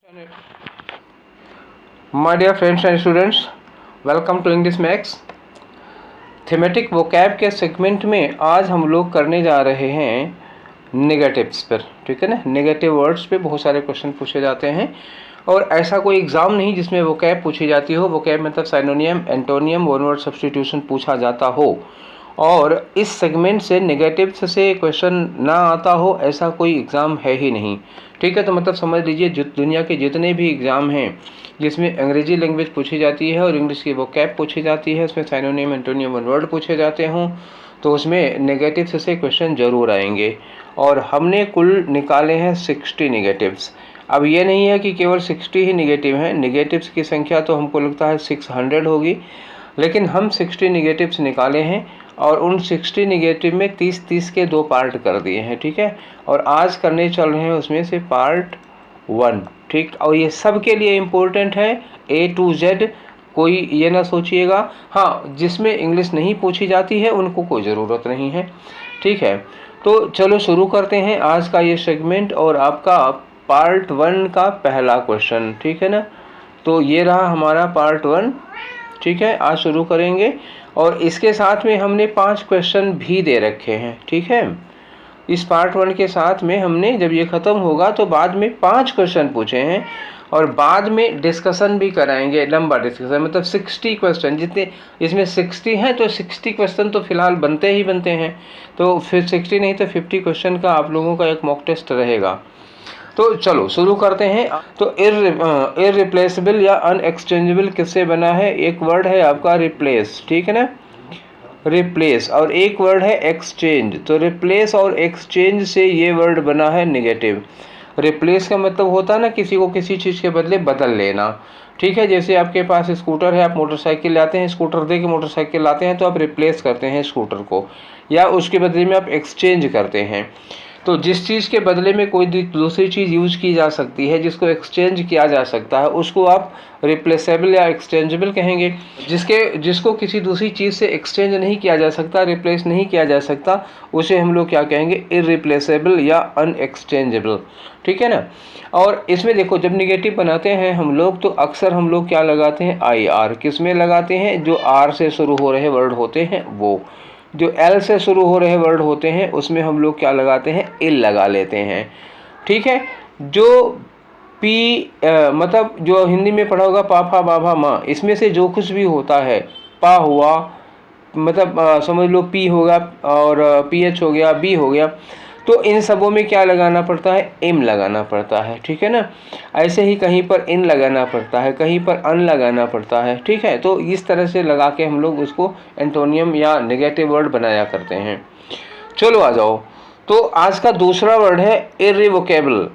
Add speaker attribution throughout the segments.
Speaker 1: My dear friends and students, welcome to English Max। Thematic vocab के segment में आज हम लोग करने जा रहे हैं नेगेटिव्स पर, ठीक है ना। नेगेटिव वर्ड्स पे बहुत सारे क्वेश्चन पूछे जाते हैं और ऐसा कोई एग्ज़ाम नहीं जिसमें वोकैब पूछी जाती हो। वोकैब मतलब synonym, antonym, one word substitution पूछा जाता हो और इस सेगमेंट से नेगेटिव्स से क्वेश्चन ना आता हो, ऐसा कोई एग्ज़ाम है ही नहीं, ठीक है। तो मतलब समझ लीजिए दुनिया के जितने भी एग्ज़ाम हैं जिसमें अंग्रेजी लैंग्वेज पूछी जाती है और इंग्लिश की वोकैब पूछी जाती है, उसमें साइनोनियम, एंटोनियम, वन वर्ड पूछे जाते हों, तो उसमें नेगेटिव्स से क्वेश्चन ज़रूर आएंगे। और हमने कुल निकाले हैं 60 नेगेटिव्स। अब ये नहीं है कि केवल 60 ही नेगेटिव हैं, नेगेटिव्स की संख्या तो हमको लगता है 600 होगी, लेकिन हम 60 नेगेटिव्स निकाले हैं और उन 60 नेगेटिव में 30-30 के 2 पार्ट कर दिए हैं, ठीक है। और आज करने चल रहे हैं उसमें से पार्ट 1, ठीक। और ये सब के लिए इम्पोर्टेंट है A to Z, कोई ये ना सोचिएगा। हाँ, जिसमें इंग्लिश नहीं पूछी जाती है उनको कोई ज़रूरत नहीं है, ठीक है। तो चलो शुरू करते हैं आज का ये सेगमेंट और आपका पार्ट 1 का पहला क्वेश्चन, ठीक है ना। तो ये रहा हमारा पार्ट 1, ठीक है। आज शुरू करेंगे और इसके साथ में हमने 5 क्वेश्चन भी दे रखे हैं, ठीक है। इस पार्ट 1 के साथ में हमने, जब ये ख़त्म होगा तो बाद में 5 क्वेश्चन पूछे हैं और बाद में डिस्कशन भी कराएंगे, लंबा डिस्कशन, मतलब 60 क्वेश्चन। जितने इसमें 60 हैं तो 60 क्वेश्चन तो फिलहाल बनते ही बनते हैं, तो फिर 60 नहीं तो 50 क्वेश्चन का आप लोगों का एक मॉक टेस्ट रहेगा। तो चलो शुरू करते हैं। तो इररिप्लेसेबल या अनएक्सचेंजेबल किससे बना है? एक वर्ड है आपका रिप्लेस, ठीक है ना, रिप्लेस, और एक वर्ड है एक्सचेंज। तो रिप्लेस और एक्सचेंज से ये वर्ड बना है नेगेटिव। रिप्लेस का मतलब होता है ना किसी को किसी चीज़ के बदले बदल लेना, ठीक है। जैसे आपके पास स्कूटर है, आप मोटरसाइकिल लाते हैं, स्कूटर दे के मोटरसाइकिल लाते हैं, तो आप रिप्लेस करते हैं स्कूटर को, या उसके बदले में आप एक्सचेंज करते हैं। तो जिस चीज़ के बदले में कोई दूसरी चीज़ यूज की जा सकती है, जिसको एक्सचेंज किया जा सकता है, उसको आप रिप्लेसेबल या एक्सचेंजेबल कहेंगे। जिसको किसी दूसरी चीज़ से एक्सचेंज नहीं किया जा सकता, रिप्लेस नहीं किया जा सकता, उसे हम लोग क्या कहेंगे? इररिप्लेसेबल या अनएक्सचेंजेबल, ठीक है ना। और इसमें देखो, जब निगेटिव बनाते हैं हम लोग तो अक्सर हम लोग क्या लगाते हैं? IR। किस में लगाते हैं? जो R से शुरू हो रहे वर्ड होते हैं वो। जो L से शुरू हो रहे वर्ड होते हैं उसमें हम लोग क्या लगाते हैं? इल लगा लेते हैं, ठीक है। जो मतलब जो हिंदी में पढ़ा होगा पा फा बा भा मा, इसमें से जो कुछ भी होता है, पा हुआ मतलब समझ लो P होगा और PH हो गया, B हो गया, तो इन सबों में क्या लगाना पड़ता है? एम लगाना पड़ता है, ठीक है ना। ऐसे ही कहीं पर इन लगाना पड़ता है, कहीं पर अन लगाना पड़ता है, ठीक है। तो इस तरह से लगा के हम लोग उसको एंटोनियम या नेगेटिव वर्ड बनाया करते हैं। चलो आ जाओ। तो आज का दूसरा वर्ड है इररिवोकेबल।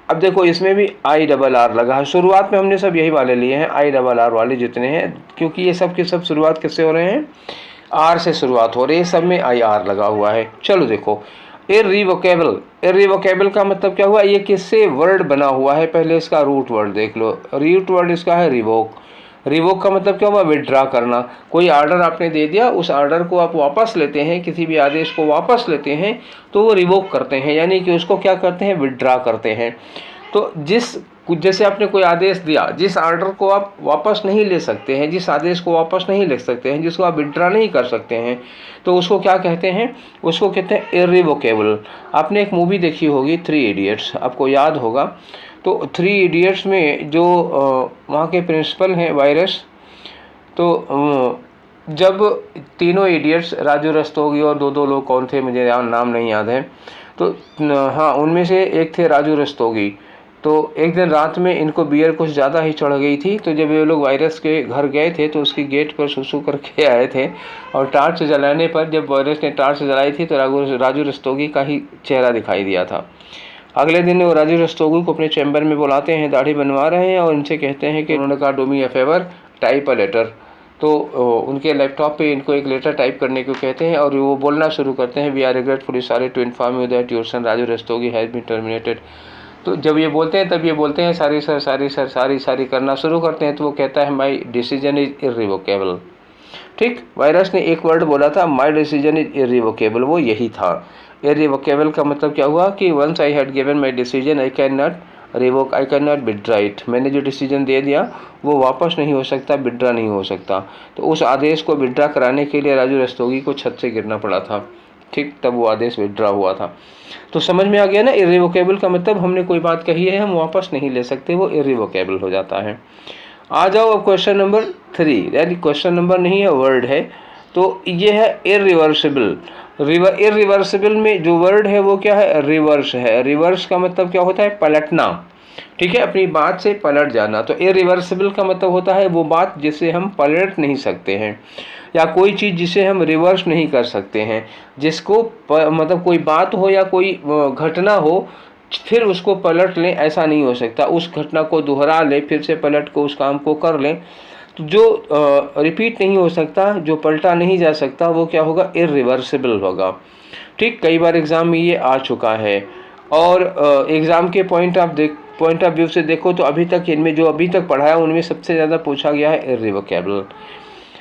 Speaker 1: अब देखो, इसमें भी IRR लगा है। शुरुआत में हमने सब यही वाले लिए हैं, IRR वाले जितने हैं, क्योंकि ये सब की सब शुरुआत किससे हो रहे हैं? R से शुरुआत हो रही है, सब में IR लगा हुआ है। चलो देखो, इररिवोकेबल। इररिवोकेबल का मतलब क्या हुआ? ये किससे वर्ड बना हुआ है? पहले इसका रूट वर्ड देख लो। रूट वर्ड इसका है रिवोक। रिवोक का मतलब क्या हुआ? विड्रा करना। कोई आर्डर आपने दे दिया, उस आर्डर को आप वापस लेते हैं, किसी भी आदेश को वापस लेते हैं तो वो रिवोक करते हैं, यानी कि उसको क्या करते हैं? विड्रा करते हैं। तो जैसे आपने कोई आदेश दिया, जिस आर्डर को आप वापस नहीं ले सकते हैं, जिस आदेश को वापस नहीं ले सकते हैं, जिसको आप विड्रा नहीं कर सकते हैं, तो उसको क्या कहते हैं? उसको कहते हैं इररिवोकेबल। आपने एक मूवी देखी होगी 3 इडियट्स, आपको याद होगा। तो 3 इडियट्स में जो वहाँ के प्रिंसिपल हैं वायरस, तो जब तीनों इडियट्स, राजू रस्तोगी और दो लोग कौन थे मुझे नाम नहीं याद है, तो हाँ, उनमें से एक थे राजू रस्तोगी। तो एक दिन रात में इनको बियर कुछ ज़्यादा ही चढ़ गई थी, तो जब ये लोग वायरस के घर गए थे तो उसकी गेट पर सुसु करके आए थे, और टार्च जलाने पर जब वायरस ने टार्च जलाई थी तो राजू रस्तोगी का ही चेहरा दिखाई दिया था। अगले दिन वो राजू रस्तोगी को अपने चैम्बर में बुलाते हैं, दाढ़ी बनवा रहे हैं, और इनसे कहते हैं कि उन्होंने कहा do me a favour, type a letter. तो उनके लैपटॉप पे इनको एक लेटर टाइप करने को कहते हैं और वो बोलना शुरू करते हैं, we are regretfully sorry to inform you that your son Raju Rastogi has been terminated. तो जब ये बोलते हैं तब ये बोलते हैं सारी सर सारी सर सारी सारी करना शुरू करते हैं, तो वो कहता है माई डिसीजन इज इररिवोकेबल, ठीक। वायरस ने एक वर्ड बोला था, माई डिसीजन इज इररिवोकेबल, वो यही था। इररिवोकेबल का मतलब क्या हुआ कि once I had given my decision I can not revoke, I can not withdraw it, मैंने जो डिसीजन दे दिया वो वापस नहीं हो सकता, विड्रा नहीं हो सकता। तो उस आदेश को विड्रा कराने के लिए राजू रस्तोगी को छत से गिरना पड़ा था, ठीक, तब वो आदेश विड्रा हुआ था। तो समझ में आ गया ना, इरिवोकेबल का मतलब हमने कोई बात कही है हम वापस नहीं ले सकते, वो इरिवोकेबल हो जाता है। आ जाओ अब क्वेश्चन नंबर 3, यानी क्वेश्चन नंबर नहीं है, वर्ड है। तो ये है इरिवर्सिबल। इरिवर्सिबल में जो वर्ड है वो क्या है, रिवर्स है। रिवर्स का मतलब क्या होता है, पलटना, ठीक है, अपनी बात से पलट जाना। तो इरिवर्सिबल का मतलब होता है वो बात जिसे हम पलट नहीं सकते हैं, या कोई चीज़ जिसे हम रिवर्स नहीं कर सकते हैं, जिसको मतलब कोई बात हो या कोई घटना हो फिर उसको पलट लें, ऐसा नहीं हो सकता। उस घटना को दोहरा लें, फिर से पलट को उस काम को कर लें, तो जो रिपीट नहीं हो सकता, जो पलटा नहीं जा सकता, वो क्या होगा, इरिवर्सिबल होगा। ठीक, कई बार एग्ज़ाम में ये आ चुका है। और एग्ज़ाम के पॉइंट ऑफ व्यू से देखो तो अभी तक इनमें जो अभी तक पढ़ा है उनमें सबसे ज़्यादा पूछा गया है इरिवोकेबल।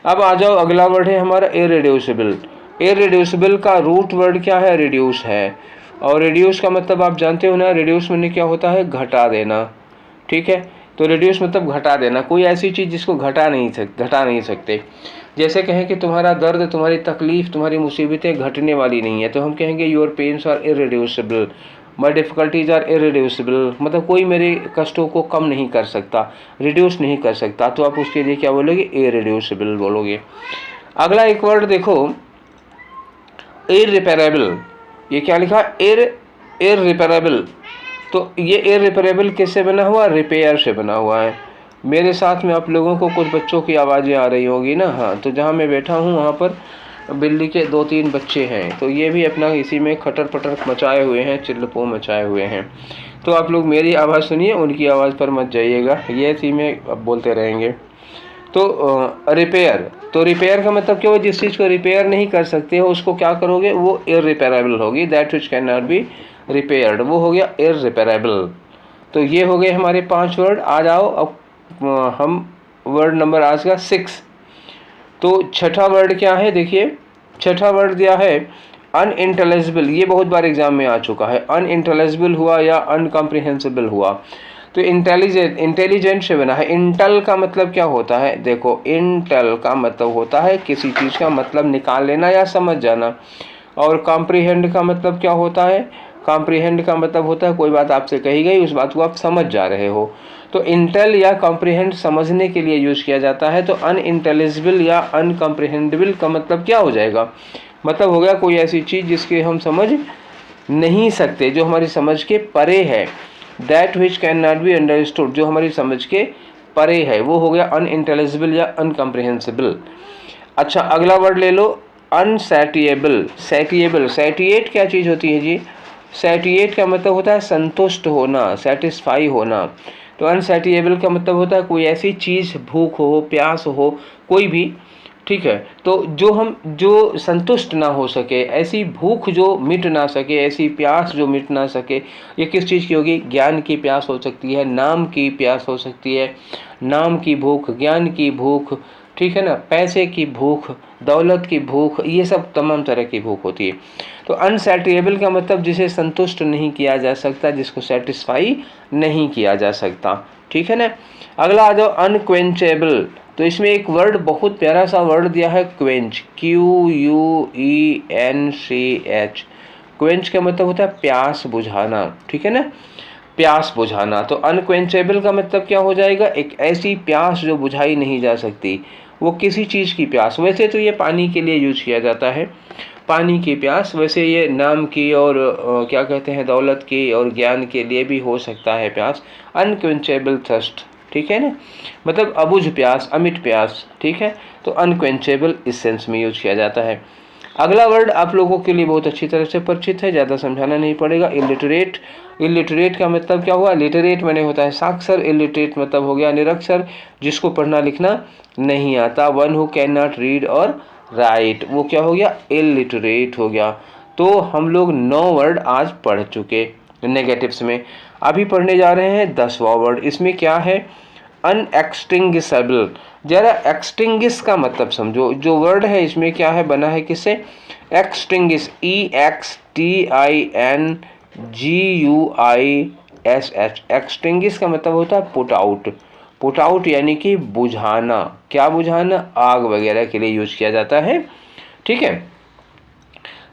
Speaker 1: अब आ जाओ, अगला वर्ड है हमारा इरिड्यूसिबल। इरिड्यूसिबल का रूट वर्ड क्या है, रिड्यूस है। और रिड्यूस का मतलब आप जानते हो ना, रिड्यूस में क्या होता है, घटा देना, ठीक है। तो रिड्यूस मतलब घटा देना, कोई ऐसी चीज़ जिसको घटा नहीं सकते। जैसे कहें कि तुम्हारा दर्द, तुम्हारी तकलीफ़, तुम्हारी मुसीबतें घटने वाली नहीं है, तो हम कहेंगे your pains are irreducible, my difficulties are irreducible, मतलब कोई मेरे कष्टों को कम नहीं कर सकता, रिड्यूस नहीं कर सकता। तो आप उसके लिए क्या बोलोगे, इरिड्यूसिबल बोलोगे। अगला एक वर्ड देखो, इररिपेरेबल। ये क्या लिखा, इररिपेरेबल। तो ये इररिपेरेबल किससे बना हुआ, रिपेयर से बना हुआ है। मेरे साथ में आप लोगों को कुछ बच्चों की आवाज़ें आ रही होगी ना, हाँ, तो जहाँ मैं बैठा हूँ वहाँ पर बिल्ली के 2-3 बच्चे हैं, तो ये भी अपना इसी में खटर पटर मचाए हुए हैं, चिल्लपो मचाए हुए हैं। तो आप लोग मेरी आवाज़ सुनिए, उनकी आवाज़ पर मत जाइएगा, ये इसी में अब बोलते रहेंगे। तो रिपेयर, तो रिपेयर का मतलब क्या हो, जिस चीज़ को रिपेयर नहीं कर सकते हो उसको क्या करोगे, वो इररिपेरेबल होगी, that which can not B repaired, वो हो गया इररिपेरेबल। तो ये हो गए हमारे 5 वर्ड। आ जाओ अब हम वर्ड नंबर आज का 6। तो छठा वर्ड क्या है, देखिए छठा वर्ड दिया है अनइंटेलिजिबल। ये बहुत बार एग्जाम में आ चुका है, अनइंटेलिजिबल हुआ या अनकम्प्रिहेंसिबल हुआ। तो इंटेलिजेंट से बना है। इंटेल का मतलब क्या होता है, देखो इंटेल का मतलब होता है किसी चीज़ का मतलब निकाल लेना या समझ जाना। और कॉम्प्रीहेंड का मतलब क्या होता है, कॉम्प्रीहेंड का मतलब होता है कोई बात आपसे कही गई, उस बात को आप समझ जा रहे हो। तो इंटेल या कॉम्प्रीहेंड समझने के लिए यूज किया जाता है। तो अनइंटेलिजिबल या अनकम्प्रीहेंडेबल का मतलब क्या हो जाएगा, मतलब हो गया कोई ऐसी चीज़ जिसके हम समझ नहीं सकते, जो हमारी समझ के परे है। That which can not be understood, जो हमारी समझ के परे है, वो हो गया अनइंटेलिजिबल या अनकम्प्रीहेंसिबल। अच्छा, अगला वर्ड ले लो अनसैटिएबल। सैटिएबल, सैटिएट क्या चीज़ होती है जी, सैटिएट का मतलब होता है संतुष्ट होना, सेटिस्फाई होना। तो अनसैटिएबल का मतलब होता है कोई ऐसी चीज़, भूख हो, प्यास हो, कोई भी, ठीक है। तो जो संतुष्ट ना हो सके, ऐसी भूख जो मिट ना सके, ऐसी प्यास जो मिट ना सके, ये किस चीज़ की होगी, ज्ञान की प्यास हो सकती है, नाम की प्यास हो सकती है, नाम की भूख, ज्ञान की भूख, ठीक है ना, पैसे की भूख, दौलत की भूख, ये सब तमाम तरह की भूख होती है। तो अनसैटिएबल का मतलब जिसे संतुष्ट नहीं किया जा सकता, जिसको सेटिस्फाई नहीं किया जा सकता, ठीक है ना। अगला आ जाओ अनक्वेंचेबल। तो इसमें एक वर्ड, बहुत प्यारा सा वर्ड दिया है, क्वेंच, QUENCH। क्वेंच का मतलब होता है प्यास बुझाना, ठीक है ना, प्यास बुझाना। तो अनक्वेंचेबल का मतलब क्या हो जाएगा, एक ऐसी प्यास जो बुझाई नहीं जा सकती, वो किसी चीज़ की प्यास। वैसे तो ये पानी के लिए यूज किया जाता है, पानी की प्यास, वैसे ये नाम की और क्या कहते हैं, दौलत की और ज्ञान के लिए भी हो सकता है प्यास। अनक्वेंचेबल थर्स्ट, ठीक है ना, मतलब अबुझ प्यास, अमिट प्यास, ठीक है। तो अनक्वेंचेबल इस सेंस में यूज किया जाता है। अगला वर्ड आप लोगों के लिए बहुत अच्छी तरह से परिचित है, ज़्यादा समझाना नहीं पड़ेगा, इलिटरेट। इलिटरेट का मतलब क्या हुआ, लिटरेट मैंने होता है साक्षर, इलिटरेट मतलब हो गया निरक्षर, जिसको पढ़ना लिखना नहीं आता। One who can not read और राइट, वो क्या हो गया, इलिटरेट हो गया। तो हम लोग 9 वर्ड आज पढ़ चुके नेगेटिव्स में। अभी पढ़ने जा रहे हैं 10वां वर्ड। इसमें क्या है, अनएक्सटिंग्विशेबल। जरा एक्सटिंग्विश का मतलब समझो, जो वर्ड है इसमें क्या है, बना है किससे, एक्सटिंग्विश, EXTINGUISH SH। एक्सटिंग्विश का मतलब होता है पुट आउट। पुट आउट यानी कि बुझाना। क्या बुझाना? आग वगैरह के लिए यूज किया जाता है। ठीक है,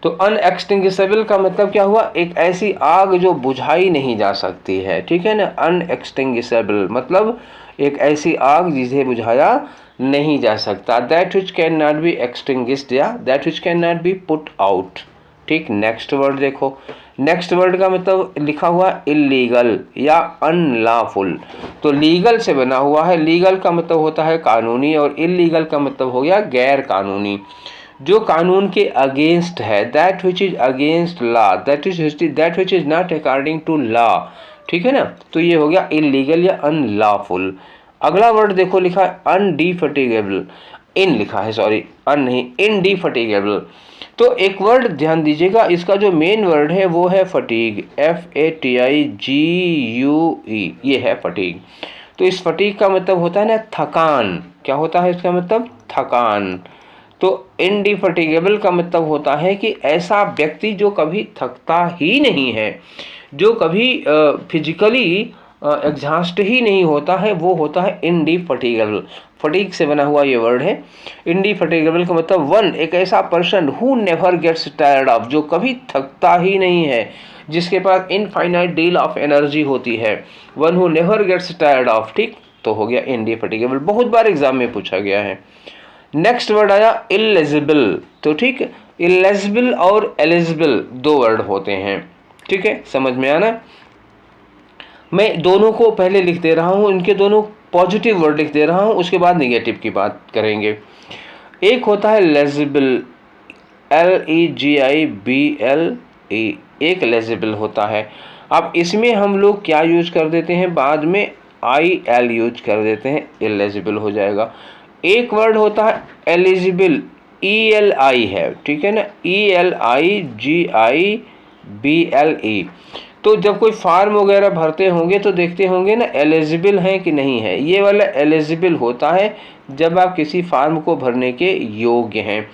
Speaker 1: तो अनएक्सटिंग्विशेबल का मतलब क्या हुआ? एक ऐसी आग जो बुझाई नहीं जा सकती है। ठीक है ना, अनएक्सटिंग्विशेबल मतलब एक ऐसी आग जिसे बुझाया नहीं जा सकता। That which can not be extinguished या that which can not be put out. ठीक, नेक्स्ट वर्ड देखो। नेक्स्ट वर्ड का मतलब लिखा हुआ इलीगल या अनलॉफुल। तो लीगल से बना हुआ है। लीगल का मतलब होता है कानूनी और इलीगल का मतलब हो गया गैर कानूनी, जो कानून के अगेंस्ट है। That which is against law, that which is not according to law. ठीक है ना, तो ये हो गया इलीगल या अनलॉफुल। अगला वर्ड देखो लिखा है अनडिफेटिगेबल। इन लिखा है, सॉरी अन नहीं, इनडिफेटिगेबल। तो एक वर्ड ध्यान दीजिएगा, इसका जो मेन वर्ड है वो है फटीग, FATIGUE, ये है फटीग। तो इस फटीग का मतलब होता है ना थकान। क्या होता है इसका मतलब? थकान। तो इनडिफेटिगेबल का मतलब होता है कि ऐसा व्यक्ति जो कभी थकता ही नहीं है, जो कभी फिजिकली एग्जॉस्ट ही नहीं होता है, वो होता है इनडिफेटिगेबल। फटीग से बना हुआ ये वर्ड है। इनडिफेटिगेबल का मतलब वन, एक ऐसा person who never gets tired of, जो कभी थकता ही नहीं है, जिसके पास इनफाइनाइट डील ऑफ एनर्जी होती है। One who never gets tired of. ठीक, तो हो गया इनडिफेटिगेबल, बहुत बार एग्जाम में पूछा गया है। नेक्स्ट वर्ड आया इलेजिबल। तो ठीक, इलेजिबल और एलिजिबल दो वर्ड होते हैं। ठीक है, समझ में आना। मैं दोनों को पहले लिख दे रहा हूँ, इनके दोनों पॉजिटिव वर्ड लिख दे रहा हूँ, उसके बाद नेगेटिव की बात करेंगे। एक होता है लेजिबल, LEGIBLE, एक लेजिबल होता है। अब इसमें हम लोग क्या यूज कर देते हैं? बाद में IL यूज कर देते हैं, इलेजिबल हो जाएगा। एक वर्ड होता है एलिजिबल, ELI है। ठीक है ना, ELIGIBLE। तो जब कोई फार्म वगैरह भरते होंगे तो देखते होंगे ना एलिजिबल है कि नहीं है। ये वाला एलिजिबल होता है जब आप किसी फार्म को भरने के योग्य हैं।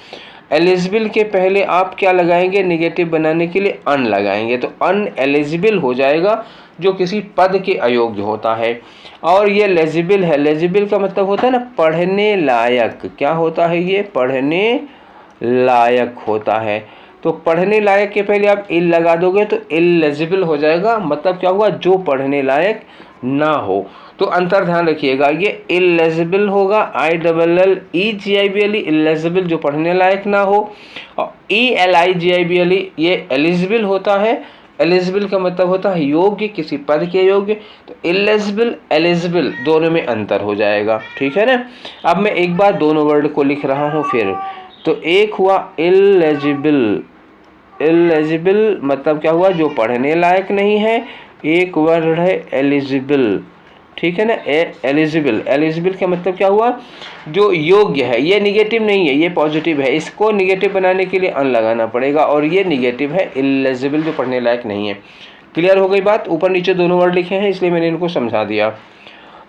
Speaker 1: एलिजिबल के पहले आप क्या लगाएंगे? नेगेटिव बनाने के लिए अन लगाएंगे, तो अन एलिजिबल हो जाएगा, जो किसी पद के अयोग्य होता है। और ये लेजिबल है। लेजिबल का मतलब होता है ना पढ़ने लायक। क्या होता है ये? पढ़ने लायक होता है। तो पढ़ने लायक के पहले आप इल लगा दोगे तो इलेजिबल हो जाएगा। मतलब क्या हुआ? जो पढ़ने लायक ना हो। तो अंतर ध्यान रखिएगा, ये इलेजिबल होगा, ILLEGIBLE, इलेजिबल जो पढ़ने लायक ना हो, और ELIGIBLE ये एलिजिबल होता है। एलिजिबल का मतलब होता है योग्य, किसी पद के योग्य। तो इलेजिबल एलिजिबल दोनों में अंतर हो जाएगा। ठीक है ना। अब मैं एक बार दोनों वर्ड को लिख रहा हूँ फिर। तो एक हुआ इलेजिबल, इलेजिबल मतलब क्या हुआ? जो पढ़ने लायक नहीं है। एक वर्ड है एलिजिबल। ठीक है ना, एलिजिबल। एलिजिबल का मतलब क्या हुआ? जो योग्य है। ये निगेटिव नहीं है, ये पॉजिटिव है। इसको निगेटिव बनाने के लिए अन लगाना पड़ेगा, और ये निगेटिव है, इलेजिबल जो पढ़ने लायक नहीं है। क्लियर हो गई बात? ऊपर नीचे दोनों वर्ड लिखे हैं, इसलिए मैंने इनको समझा दिया।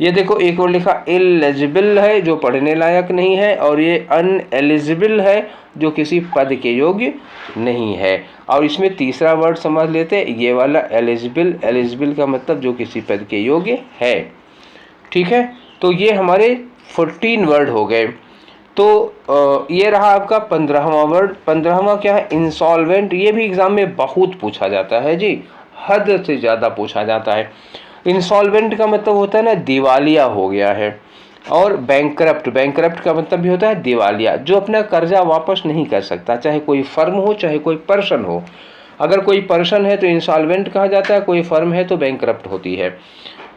Speaker 1: ये देखो एक वर्ड लिखा इलेजिबल है, जो पढ़ने लायक नहीं है, और ये अनएलिजिबल है, जो किसी पद के योग्य नहीं है। और इसमें तीसरा वर्ड समझ लेते, ये वाला एलिजिबल। एलिजिबल का मतलब जो किसी पद के योग्य है। ठीक है, तो ये हमारे 14 वर्ड हो गए। तो ये रहा आपका 15वां वर्ड। 15वां क्या है? इंसॉल्वेंट। ये भी एग्जाम में बहुत पूछा जाता है जी, हद से ज़्यादा पूछा जाता है। इंसॉल्वेंट का मतलब होता है ना दिवालिया हो गया है। और बैंकरप्ट, बैंकरप्ट का मतलब भी होता है दिवालिया, जो अपना कर्जा वापस नहीं कर सकता, चाहे कोई फर्म हो चाहे कोई पर्सन हो। अगर कोई पर्सन है तो इंसॉल्वेंट कहा जाता है, कोई फर्म है तो बैंकरप्ट होती है।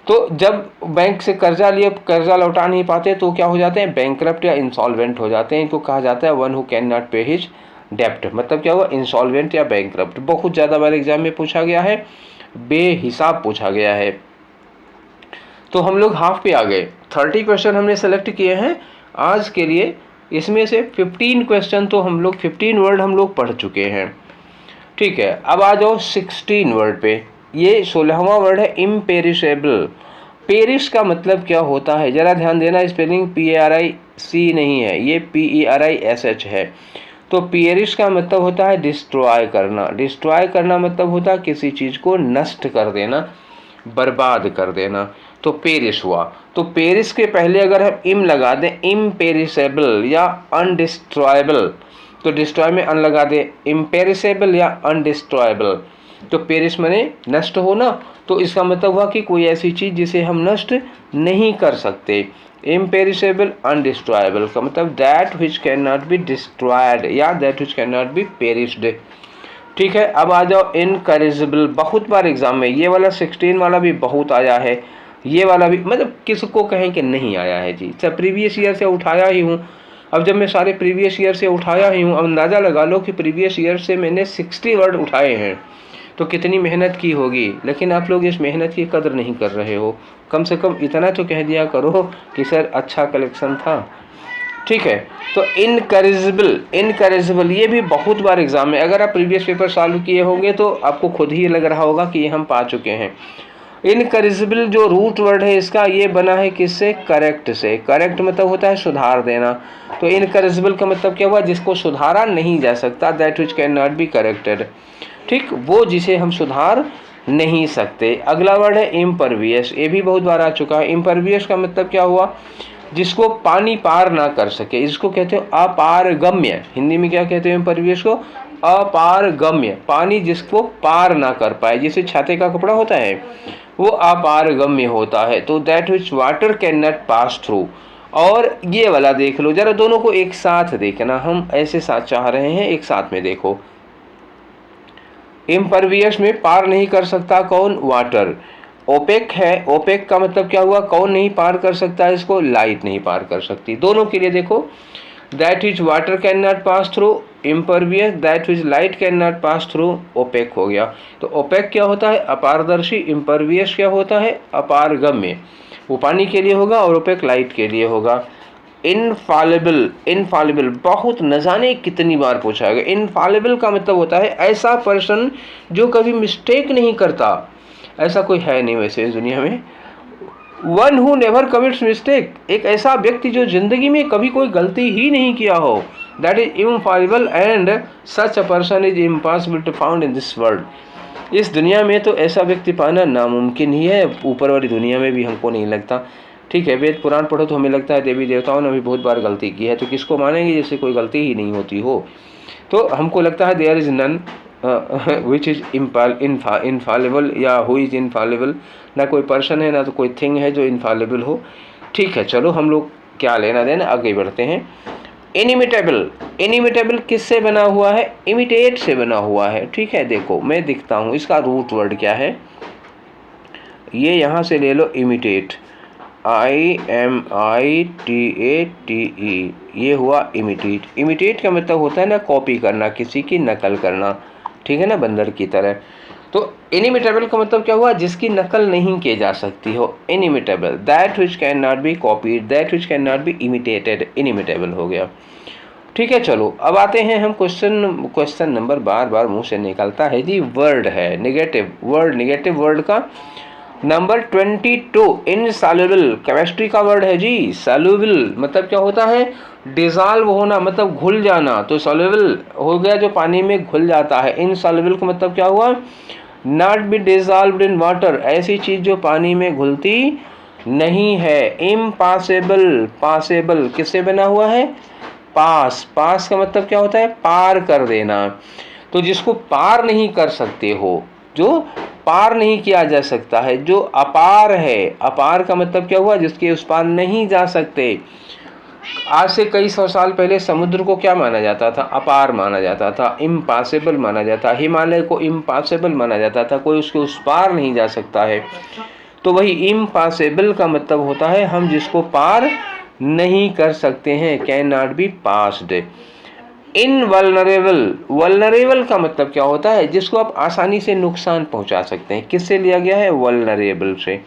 Speaker 1: तो जब बैंक से कर्जा लिए कर्जा लौटा नहीं पाते तो क्या हो जाते हैं? बैंकरप्ट या इंसॉल्वेंट हो जाते हैं। इनको कहा जाता है वन हु कैन नॉट पे हिज डेप्ट। मतलब क्या हुआ? इंसॉल्वेंट या बैंकरप्ट। बहुत ज़्यादा बार एग्जाम में पूछा गया है, बेहिसाब पूछा गया है। तो हम लोग हाफ पे आ गए। 30 क्वेश्चन हमने सेलेक्ट किए हैं आज के लिए। इसमें से 15 क्वेश्चन तो हम लोग 15 वर्ड हम लोग पढ़ चुके हैं। ठीक है, अब आ जाओ 16 वर्ड पे। ये 16वां वर्ड है इम्पेरिशेबल। पेरिश का मतलब क्या होता है? जरा ध्यान देना, स्पेलिंग PARIC नहीं है, ये PERISH है। तो पेरिश का मतलब होता है डिस्ट्रॉय करना। डिस्ट्रॉय करना मतलब होता है किसी चीज़ को नष्ट कर देना। बर्बाद कर देना, तो पेरिश हुआ। तो पेरिश के पहले अगर हम इम लगा दें, इम्पेरिसेबल या अनडिस्ट्रॉयबल, तो डिस्ट्रॉय में अन लगा दें, इम्पेरिसेबल या अनडिस्ट्रॉयबल, तो पेरिश माने नष्ट होना, तो इसका मतलब हुआ कि कोई ऐसी चीज़ जिसे हम नष्ट नहीं कर सकते। इम्पेरिसेबल अनडिस्ट्रॉयबल का मतलब that which can not be destroyed या that which can not be perished. ठीक है, अब आ जाओ इनकरेजिबल। बहुत बार एग्जाम में ये वाला 16 वाला भी बहुत आया है, ये वाला भी, मतलब किसको कहें कि नहीं आया है जी, सब प्रीवियस ईयर से उठाया ही हूँ। अब जब मैं सारे प्रीवियस ईयर से उठाया ही हूँ, अब अंदाज़ा लगा लो कि प्रीवियस ईयर से मैंने 60 वर्ड उठाए हैं, तो कितनी मेहनत की होगी। लेकिन आप लोग इस मेहनत की कदर नहीं कर रहे हो। कम से कम इतना तो कह दिया करो कि सर अच्छा कलेक्शन था। ठीक है, तो इनकरेजिबल ये भी बहुत बार एग्जाम में, अगर आप प्रीवियस पेपर सॉल्व किए होंगे तो आपको खुद ही लग रहा होगा कि ये हम पा चुके हैं। इनकरेजिबल जो रूट वर्ड है इसका, ये बना है किससे? करेक्ट से। करेक्ट मतलब होता है सुधार देना, तो इनकरेजिबल का मतलब क्या हुआ? जिसको सुधारा नहीं जा सकता, that which can not be corrected. ठीक, वो जिसे हम सुधार नहीं सकते। अगला वर्ड है इम्परवियस, ये भी बहुत बार आ चुका है। इम्परवियस का मतलब क्या हुआ? जिसको पानी पार ना कर सके, इसको कहते हो अपारगम्य। हिंदी में क्या कहते हैं इम्परवियस को? अपारगम्य। पानी जिसको पार ना कर पाए, जैसे छाते का कपड़ा होता है वो अपारगम्य होता है, तो that which water can not pass through. और ये वाला देख लो जरा, दोनों को एक साथ देखना, हम ऐसे साथ चाह रहे हैं, एक साथ में देखो। इम्परवियस में पार नहीं कर सकता कौन? वाटर। ओपेक है, ओपेक का मतलब क्या हुआ? कौन नहीं पार कर सकता है इसको? लाइट नहीं पार कर सकती। दोनों के लिए देखो, that which water can not pass through impervious, that which light can not pass through opaque हो गया। तो ओपेक क्या होता है? अपारदर्शी। इम्परवियस क्या होता है? अपारगम्य। वो पानी के लिए होगा और ओपेक लाइट के लिए होगा। इनफॉलिबल, इनफॉलिबल बहुत न जाने कितनी बार पूछा गया। इनफॉलिबल का मतलब होता है ऐसा पर्सन जो कभी मिस्टेक नहीं करता। ऐसा कोई है नहीं वैसे इस दुनिया में। One who never commits mistake, एक ऐसा व्यक्ति जो जिंदगी में कभी कोई गलती ही नहीं किया हो, that is infallible and such a person is impossible to found in this world. इस दुनिया में तो ऐसा व्यक्ति पाना नामुमकिन ही है, ऊपर वाली दुनिया में भी हमको नहीं लगता। ठीक है, वेद पुराण पढ़ो तो हमें लगता है देवी देवताओं ने भी बहुत बार गलती की है, तो किसको मानेंगे जैसे कोई गलती ही नहीं होती हो। तो हमको लगता है there is none which is infallible या हु इज़ इनफॉलिबल। ना कोई पर्सन है ना तो कोई थिंग है जो इनफॉलिबल हो। ठीक है, चलो हम लोग क्या लेना देना, आगे बढ़ते हैं। इनिमिटेबल, इनिमिटेबल किससे बना हुआ है? इमिटेट से बना हुआ है। ठीक है, देखो मैं दिखता हूँ इसका रूट वर्ड क्या है। ये यहाँ से ले लो, इमिटेट, IMITATE, ये हुआ इमिटेट। इमिटेट का मतलब होता है ना कॉपी करना, किसी की नकल करना। ठीक है ना, बंदर की तरह। तो इनिमिटेबल का मतलब क्या हुआ? जिसकी नकल नहीं की जा सकती हो। Inimitable, that which can not be copied, that which can not B imitated, inimitable हो गया। ठीक है, चलो अब आते हैं हम क्वेश्चन नंबर, बार बार मुंह से निकलता है जी, वर्ड है नेगेटिव वर्ड। नेगेटिव वर्ड का नंबर 22, इनसॉल्युबल, केमिस्ट्री का वर्ड है जी। सॉल्युबल मतलब क्या होता है? डिजॉल्व होना, मतलब घुल जाना। तो सॉल्युबल हो गया जो पानी में घुल जाता है। इनसॉल्युबल का मतलब क्या हुआ? Not be dissolved in water, ऐसी चीज जो पानी में घुलती नहीं है। इम्पॉसिबल, पॉसिबल किससे बना हुआ है? पास। पास का मतलब क्या होता है? पार कर देना। तो जिसको पार नहीं कर सकते हो, जो पार नहीं किया जा सकता है, जो अपार है। अपार का मतलब क्या हुआ? जिसके उस पार नहीं जा सकते। आज से कई सौ साल पहले समुद्र को क्या माना जाता था? अपार माना जाता था, इम्पॉसिबल माना जाता। हिमालय को इम्पॉसिबल माना जाता था, कोई उसके उस पार नहीं जा सकता है। तो वही इम्पॉसिबल का मतलब होता है हम जिसको पार नहीं कर सकते हैं, can not be passed. Invulnerable, vulnerable का मतलब क्या होता है? जिसको आप आसानी से नुकसान पहुंचा सकते हैं। किससे लिया गया है? वल्नरेबल से।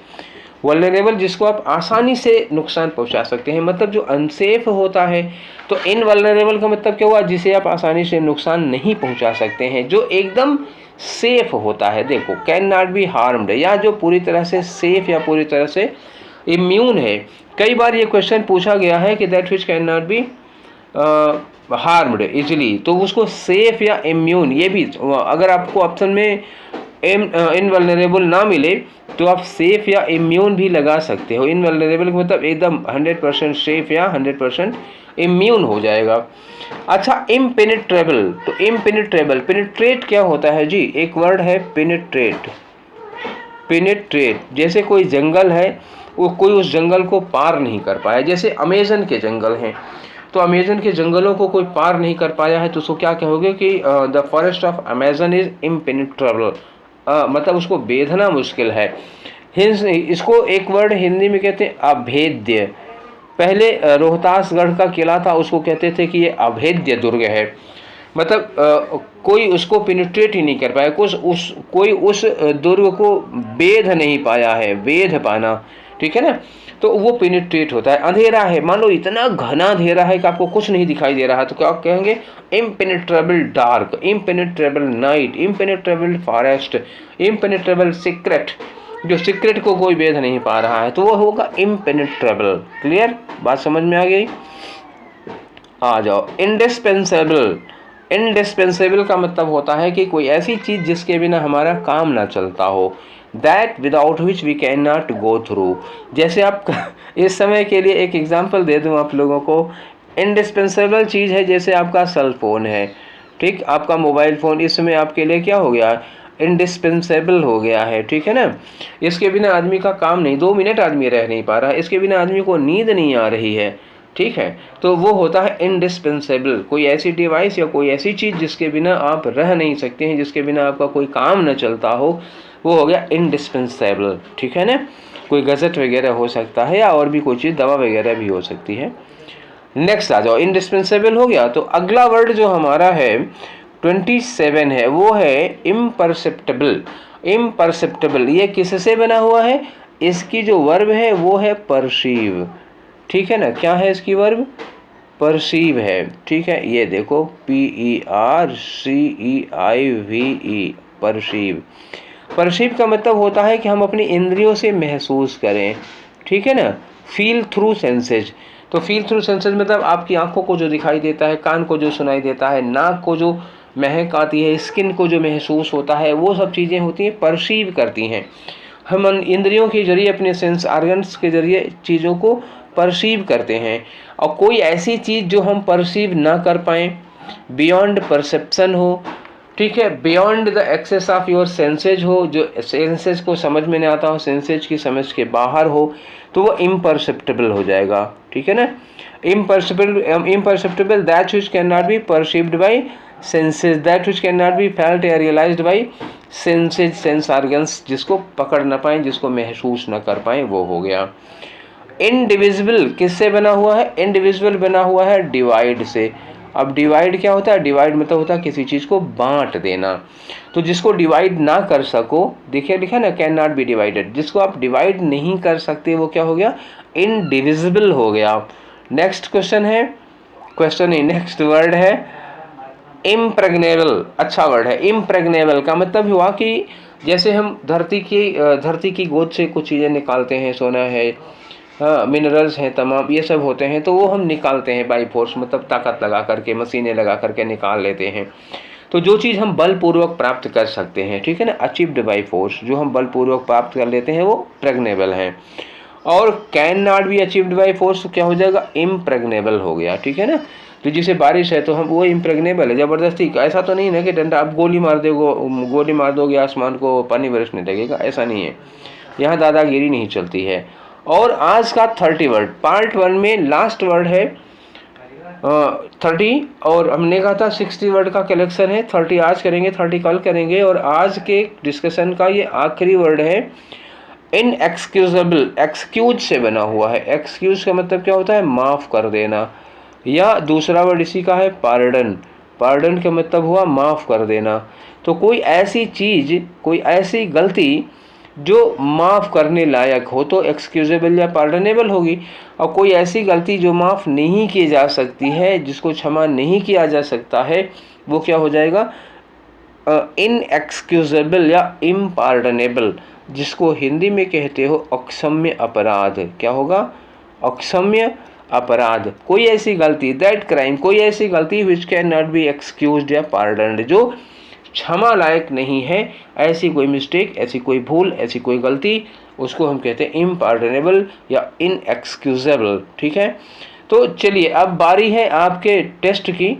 Speaker 1: वल्नरेबल जिसको आप आसानी से नुकसान पहुंचा सकते हैं, मतलब जो अनसेफ होता है। तो इनवल्नरेबल का मतलब क्या हुआ? जिसे आप आसानी से नुकसान नहीं पहुंचा सकते हैं, जो एकदम सेफ होता है। देखो, कैन नॉट बी हार्म्ड, या जो पूरी तरह से सेफ या पूरी तरह से इम्यून है। कई बार ये क्वेश्चन पूछा गया है कि that which can not B harmed easily, तो उसको सेफ या इम्यून, ये भी अगर आपको ऑप्शन में इनवल्नरेबल ना मिले तो आप सेफ या इम्यून भी लगा सकते हो। इनवल्नरेबल का मतलब एकदम 100% सेफ या 100% इम्यून हो जाएगा। अच्छा, इम्पेनिट्रेबल, तो इम्पेनिट्रेबल, पेनिट्रेट क्या होता है जी, एक वर्ड है पेनिट्रेट। पेनिट्रेट जैसे कोई जंगल है, वो कोई उस जंगल को पार नहीं कर पाया, जैसे अमेजन के जंगल हैं, तो अमेजन के जंगलों को कोई पार नहीं कर पाया है तो उसको क्या कहोगे कि the forest of Amazon is impenetrable, मतलब उसको बेधना मुश्किल है। इसको एक वर्ड हिंदी में कहते हैं अभेद्य। पहले रोहतासगढ़ का किला था, उसको कहते थे कि ये अभेद्य दुर्ग है, मतलब कोई उसको पेनिट्रेट ही नहीं कर पाया, कोई उस दुर्ग को बेध नहीं पाया है, बेध पाना, ठीक है ना, तो वो पेनिट्रेट होता है। अंधेरा है, मान लो इतना घना अंधेरा है कि आपको कुछ नहीं दिखाई दे रहा, तो क्या कहेंगे, impenetrable dark, impenetrable night, impenetrable forest, impenetrable secret, जो सीक्रेट को कोई बेध नहीं पा रहा है तो वो होगा इम्पेनिट्रेबल। क्लियर, बात समझ में आ गई? आ जाओ, इंडिस्पेंसेबल। इंडिस्पेंसेबल का मतलब होता है कि कोई ऐसी चीज़ जिसके बिना हमारा काम ना चलता हो, that without which we can not go through. जैसे आप इस समय के लिए एक एग्जांपल दे दूं आप लोगों को, इंडिस्पेंसेबल चीज़ है जैसे आपका सेल फोन है, ठीक, आपका मोबाइल फ़ोन इस समय आपके लिए क्या हो गया, इंडिस्पेंसेबल हो गया है, ठीक है ना। इसके बिना आदमी का काम नहीं, 2 मिनट आदमी रह नहीं पा रहा, इसके बिना आदमी को नींद नहीं आ रही है, ठीक है, तो वो होता है इंडिस्पेंसेबल। कोई ऐसी डिवाइस या कोई ऐसी चीज़ जिसके बिना आप रह नहीं सकते हैं, जिसके बिना आपका कोई काम न चलता हो, वो हो गया इंडिस्पेंसेबल, ठीक है ना। कोई गज़ट वगैरह हो सकता है या और भी कोई चीज़, दवा वगैरह भी हो सकती है। नेक्स्ट आ जाओ, इंडिस्पेंसेबल हो गया, तो अगला वर्ड जो हमारा है 27 है, वो है इम्परसेप्टेबल। इम्परसेप्टेबल ये किससे बना हुआ है, इसकी जो वर्ब है वो है परसीव, ठीक है ना। क्या है इसकी वर्ब, परसीव है, ठीक है, ये देखो PERCEIVE, परसीव। परसीव का मतलब होता है कि हम अपनी इंद्रियों से महसूस करें, ठीक है ना। फील थ्रू सेंसेज, तो फील थ्रू सेंसेज मतलब आपकी आंखों को जो दिखाई देता है, कान को जो सुनाई देता है, नाक को जो महक आती है, स्किन को जो महसूस होता है, वो सब चीज़ें होती हैं, परसीव करती हैं। हम इंद्रियों के जरिए, अपने सेंस ऑर्गन्स के जरिए चीज़ों को परसीव करते हैं। और कोई ऐसी चीज़ जो हम परसीव ना कर पाएँ, बियॉन्ड परसेप्शन हो, ठीक है, beyond the access of your senses हो, जो सेंसेज को समझ में नहीं आता हो, सेंसेज की समझ के बाहर हो, तो वो इम्परसेप्टेबल हो जाएगा, ठीक है ना। Imperceptible that which can not be perceived by senses, that which can not be felt या realised by senses, sense organs, जिसको पकड़ ना पाएँ, जिसको महसूस ना कर पाएँ, वो हो गया। इनडिविजिबल किससे बना हुआ है, इनडिविजिबल बना हुआ है डिवाइड से। अब डिवाइड क्या होता है, डिवाइड मतलब होता है किसी चीज़ को बांट देना, तो जिसको डिवाइड ना कर सको, देखिए लिखा ना, कैन नॉट बी डिवाइडेड, जिसको आप डिवाइड नहीं कर सकते वो क्या हो गया, इनडिविजिबल हो गया। नेक्स्ट क्वेश्चन है, क्वेश्चन नहीं, नेक्स्ट वर्ड है इम्प्रेग्नेबल। अच्छा वर्ड है, इम्प्रेग्नेबल का मतलब हुआ कि जैसे हम धरती की गोद से कुछ चीज़ें निकालते हैं, सोना है, हाँ, मिनरल्स हैं, तमाम ये सब होते हैं, तो वो हम निकालते हैं बाई फोर्स, मतलब ताकत लगा करके, मशीनें लगा करके निकाल लेते हैं। तो जो चीज़ हम बलपूर्वक प्राप्त कर सकते हैं, ठीक है ना, अचीव्ड बाई फोर्स, जो हम बलपूर्वक प्राप्त कर लेते हैं वो प्रेग्नेबल हैं। और can not be achieved by force क्या हो जाएगा, इम्प्रेग्नेबल हो गया, ठीक है ना। तो जैसे बारिश है तो हम वो इम्प्रेग्नेबल है, ज़बरदस्ती, ऐसा तो नहीं ना कि डंडा आप गोली मार दोगे आसमान को पानी बरसने लगेगा, ऐसा नहीं है, यहाँ दादागिरी नहीं चलती है। और आज का 30 वर्ड, पार्ट 1 में लास्ट वर्ड है 30, और हमने कहा था 60 वर्ड का कलेक्शन है, 30 आज करेंगे, 30 कल करेंगे, और आज के डिस्कशन का ये आखिरी वर्ड है इनएक्सक्यूजेबल। एक्सक्यूज से बना हुआ है, एक्सक्यूज का मतलब क्या होता है, माफ़ कर देना, या दूसरा वर्ड इसी का है पार्डन। पार्डन का मतलब हुआ माफ़ कर देना। तो कोई ऐसी चीज़, कोई ऐसी गलती जो माफ़ करने लायक हो तो एक्सक्यूजेबल या पार्डनेबल होगी, और कोई ऐसी गलती जो माफ़ नहीं की जा सकती है, जिसको क्षमा नहीं किया जा सकता है, वो क्या हो जाएगा, इनएक्सक्यूजेबल या इम्पार्डनेबल, जिसको हिंदी में कहते हो अक्षम्य अपराध। क्या होगा, अक्षम्य अपराध। कोई ऐसी गलती, दैट क्राइम, कोई ऐसी गलती विच कैन नॉट बी एक्सक्यूज्ड या पार्डन्ड, जो क्षमा लायक नहीं है। ऐसी कोई मिस्टेक, ऐसी कोई भूल, ऐसी कोई गलती, उसको हम कहते हैं इम्पार्डनेबल या इनएक्सक्यूजेबल। ठीक है, तो चलिए अब बारी है आपके टेस्ट की।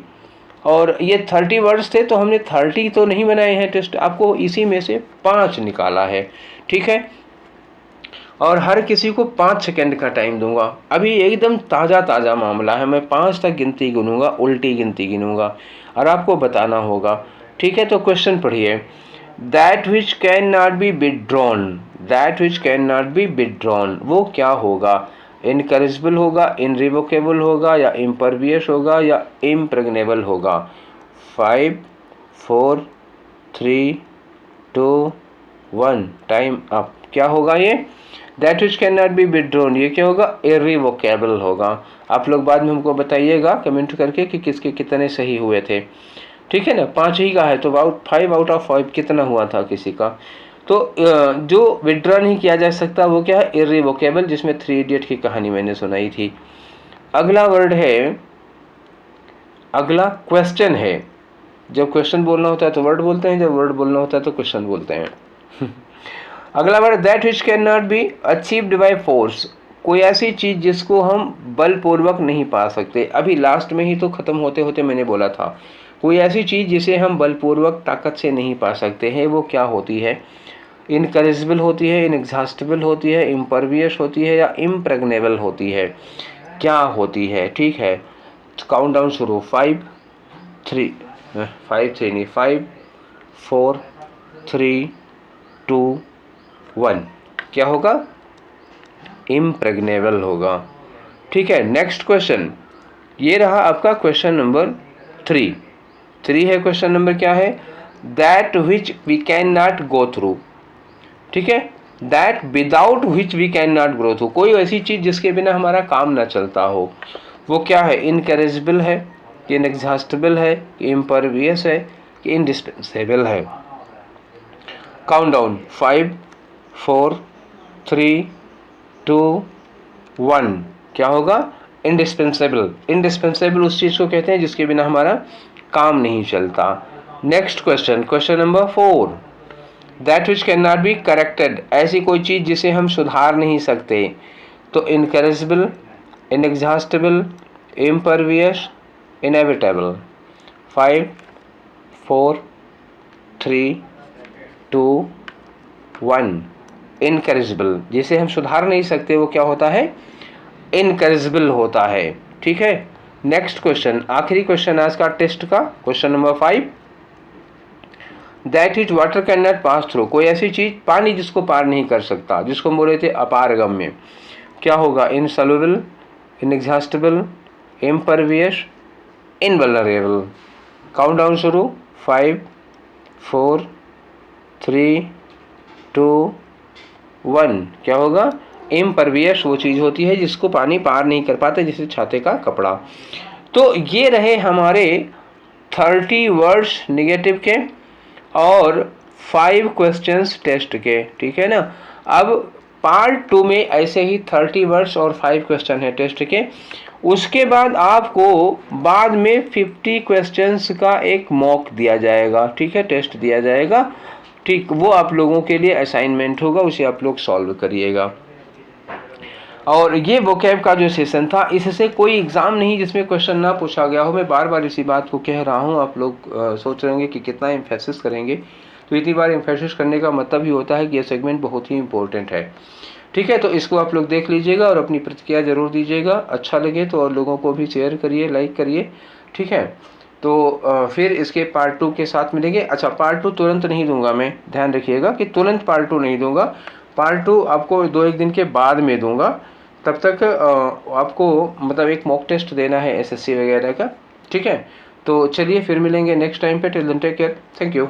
Speaker 1: और ये 30 वर्ड्स थे तो हमने 30 तो नहीं बनाए हैं टेस्ट, आपको इसी में से 5 निकाला है। ठीक है, और हर किसी को 5 सेकंड का टाइम दूंगा। अभी एकदम ताज़ा मामला है, मैं 5 तक गिनती गिनूंगा, उल्टी गिनती गिनूंगा और आपको बताना होगा। ठीक है, तो क्वेश्चन पढ़िए। That which can not B withdrawn, that which can not B withdrawn, वो क्या होगा? इनकरेजिबल होगा, इनरिवोकेबल होगा, या इम्परवियस होगा, या इम्प्रेग्नेबल होगा? 5 4 3 2 1 टाइम अप। क्या होगा ये? That which can not B withdrawn, ये क्या होगा? इर्रिवोकेबल होगा। आप लोग बाद में हमको बताइएगा कमेंट करके कि किसके कितने सही हुए थे। ठीक है ना, 5 ही का है तो 5 आउट ऑफ 5 कितना हुआ था किसी का? तो जो विथड्रॉ नहीं किया जा सकता वो क्या है? इर्रिवोकेबल, जिसमें 3 इडियट की कहानी मैंने सुनाई थी। अगला वर्ड है, अगला क्वेश्चन है। जब क्वेश्चन बोलना होता है तो वर्ड बोलते हैं, जब वर्ड बोलना होता है तो क्वेश्चन बोलते हैं। अगला word, that which can not be achieved by force, कोई ऐसी चीज़ जिसको हम बलपूर्वक नहीं पा सकते। अभी लास्ट में ही तो ख़त्म होते होते मैंने बोला था, कोई ऐसी चीज़ जिसे हम बलपूर्वक ताकत से नहीं पा सकते हैं, वो क्या होती है? इनकरेजिबल होती है, इनएग्जॉस्टिबल होती है, इम्परवियस होती है, या इम्प्रेग्नेबल होती है? क्या होती है? ठीक है, काउंट डाउन शुरू। 5 4 3 2 1। क्या होगा? इम्प्रेग्नेबल होगा। ठीक है, नेक्स्ट क्वेश्चन, ये रहा आपका क्वेश्चन नंबर 3 है। क्वेश्चन नंबर क्या है? That which we can not go through. ठीक है, that without which we can not go through, कोई ऐसी चीज़ जिसके बिना हमारा काम ना चलता हो, वो क्या है? इनकरेजिबल है, कि इनएग्जॉस्टिबल है, कि इम्परवियस है, कि इंडिस्पेंसेबल है? Count down. 5 4 3 2 1। क्या होगा? इंडिस्पेंसेबल। इंडिस्पेंसेबल उस चीज़ को कहते हैं जिसके बिना हमारा काम नहीं चलता। Next question, question number 4, that which can not be corrected, ऐसी कोई चीज़ जिसे हम सुधार नहीं सकते। तो इनकरेजिबल, इनएग्जॉस्टिबल, इम्परवियस, इनेविटेबल। 5 4 3 2 1। इनकरेजिबल, जिसे हम सुधार नहीं सकते, वो क्या होता है? इनकरेजिबल होता है। ठीक है, नेक्स्ट क्वेश्चन, आखिरी क्वेश्चन आज का टेस्ट का, question number 5, that is water can not pass through, कोई ऐसी चीज, पानी जिसको पार नहीं कर सकता, जिसको हम बोले थे अपारगम्य। क्या होगा? Insoluble, inexhaustible, impervious, invulnerable. Count down शुरू। 5 4 3 2 1। क्या होगा? इम्परवियस वो चीज़ होती है जिसको पानी पार नहीं कर पाता, जैसे छाते का कपड़ा। तो ये रहे हमारे 30 वर्ड्स निगेटिव के और 5 क्वेश्चंस टेस्ट के। ठीक है ना, अब पार्ट 2 में ऐसे ही 30 वर्ड्स और 5 क्वेश्चन है टेस्ट के। उसके बाद आपको बाद में 50 क्वेश्चंस का एक मॉक दिया जाएगा। ठीक है, टेस्ट दिया जाएगा। ठीक, वो आप लोगों के लिए असाइनमेंट होगा, उसे आप लोग सॉल्व करिएगा। और ये वोकैब का जो सेशन था, इससे कोई एग्ज़ाम नहीं जिसमें क्वेश्चन ना पूछा गया हो। मैं बार बार इसी बात को कह रहा हूँ, आप लोग सोच रहे होंगे कि कितना इम्फेसिस करेंगे। तो इतनी बार इम्फेसिस करने का मतलब ही होता है कि ये सेगमेंट बहुत ही इंपॉर्टेंट है। ठीक है, तो इसको आप लोग देख लीजिएगा और अपनी प्रतिक्रिया ज़रूर दीजिएगा। अच्छा लगे तो और लोगों को भी शेयर करिए, लाइक करिए। ठीक है, तो फिर इसके पार्ट 2 के साथ मिलेंगे। अच्छा, पार्ट 2 तुरंत नहीं दूंगा मैं, ध्यान रखिएगा कि तुरंत पार्ट 2 नहीं दूंगा। पार्ट 2 आपको 2-1 दिन के बाद में दूंगा। तब तक आपको मतलब एक मॉक टेस्ट देना है एसएससी वगैरह का। ठीक है, तो चलिए फिर मिलेंगे नेक्स्ट टाइम पे। Till then take care, thank you.